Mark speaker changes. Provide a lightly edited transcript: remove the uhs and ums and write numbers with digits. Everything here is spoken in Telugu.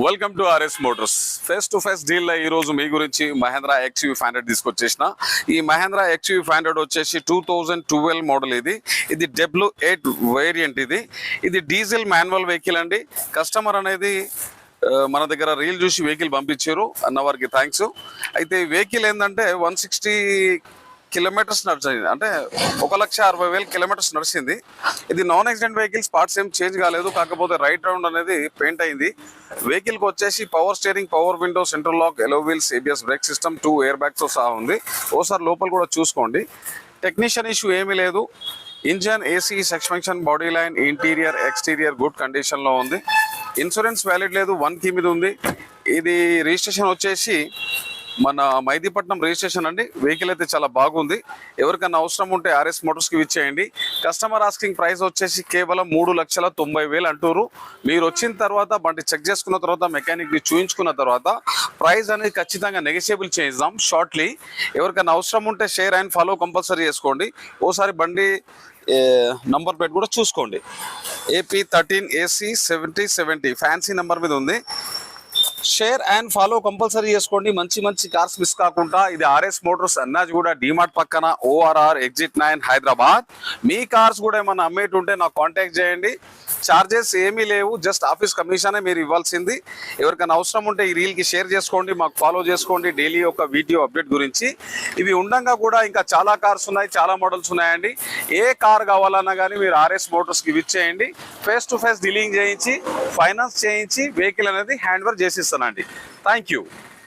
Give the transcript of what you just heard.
Speaker 1: Welcome to RS Motors. Face to face deal లో ఈ రోజు మీ గురించి మహేంద్ర XUV 500 తీసుకొచ్చేసిన. ఈ మహేంద్ర XUV 500 వచ్చేసి 2012 మోడల్. ఇది W8 వేరియంట్. ఇది డీజిల్ మాన్యువల్ వెహికల్ అండి. కస్టమర్ అనేది మన దగ్గర రీల్ చూసి వెహికల్ పంపించారు అన్న వారికి థ్యాంక్స్. అయితే వెహికల్ ఏంటంటే 160 కిలోమీటర్స్ నడిచింది, అంటే 1,60,000 కిలోమీటర్స్ నడిచింది. ఇది నాన్ యాక్సిడెంట్ వెహికల్, పార్ట్స్ ఏం చేంజ్ కాలేదు, కాకపోతే రైట్ రౌండ్ అనేది పెయింట్ అయింది. వెహికల్కి వచ్చేసి power steering, power window, central lock, alloy wheels, ABS brake system, 2 air బ్యాగ్స్తో సహా ఉంది. ఓసారి లోపల కూడా చూసుకోండి. టెక్నీషియన్ ఇష్యూ ఏమీ లేదు. Engine, AC, suspension, body line, interior, exterior good కండిషన్లో ఉంది. ఇన్సూరెన్స్ వ్యాలిడ్ లేదు, 1 కీ మీద ఉంది. ఇది రిజిస్ట్రేషన్ వచ్చేసి మన మైదీపట్నం రిజిస్ట్రేషన్ అండి. వెహికల్ అయితే చాలా బాగుంది. ఎవరికైనా అవసరం ఉంటే RS మోటార్స్కి ఇచ్చేయండి. కస్టమర్ ఆస్కింగ్ ప్రైస్ వచ్చేసి కేవలం 3,90,000 అంటారు. మీరు వచ్చిన తర్వాత బండి చెక్ చేసుకున్న తర్వాత, మెకానిక్ని చూయించుకున్న తర్వాత ప్రైస్ అనేది ఖచ్చితంగా నెగోషియబుల్ చేద్దాం షార్ట్లీ. ఎవరికైనా అవసరం ఉంటే షేర్ అండ్ ఫాలో కంపల్సరీ చేసుకోండి. ఓసారి బండి నంబర్ ప్లేట్ కూడా చూసుకోండి. AP13AC 7070 ఫ్యాన్సీ నెంబర్ మీద ఉంది. షేర్ అండ్ ఫాలో కంపల్సరీ చేసుకోండి. మంచి మంచి కార్స్ మిస్ కాకుండా. ఇది RS మోటార్స్, అన్నాజీగూడ DMart పక్కన, ORR Exit 9 హైదరాబాద్. మీ కార్స్ కూడా ఏమన్నా అమ్మేటుంటే నాకు కాంటాక్ట్ చేయండి. చార్జెస్ ఏమీ లేవు, జస్ట్ ఆఫీస్ కమిషనే మీరు ఇవ్వాల్సింది. ఎవరికైనా అవసరం ఉంటే ఈ రీల్కి షేర్ చేసుకోండి, మాకు ఫాలో చేసుకోండి డైలీ ఒక వీడియో అప్డేట్ గురించి. ఇవి ఉండగా కూడా ఇంకా చాలా కార్స్ ఉన్నాయి, చాలా మోడల్స్ ఉన్నాయండి. ఏ కార్ కావాలన్నా కానీ మీరు RS మోటార్స్కి ఇచ్చేయండి. ఫేస్ టు ఫేస్ డీలింగ్ చేయించి, ఫైనాన్స్ చేయించి వెహికల్ అనేది హ్యాండ్ ఓవర్ చేసిస్తానండి. Thank you.